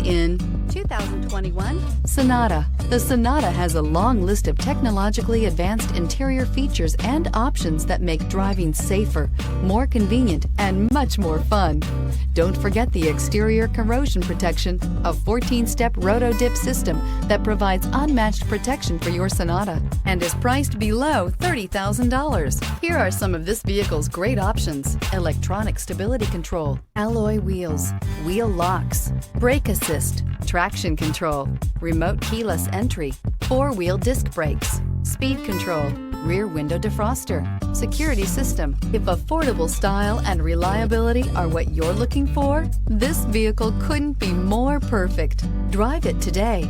in 2021 Sonata. The Sonata has a long list of technologically advanced interior features and options that make driving safer, more convenient, and much more fun. Don't forget the exterior corrosion protection, a 14-step roto-dip system that provides unmatched protection for your Sonata and is priced below $30,000. Here are some of this vehicle's great options: electronic stability control, alloy wheels, wheel locks, brake assist, traction control, remote keyless entry, four-wheel disc brakes, speed control, rear window defroster, security system. If affordable style and reliability are what you're looking for, this vehicle couldn't be more perfect. Drive it today.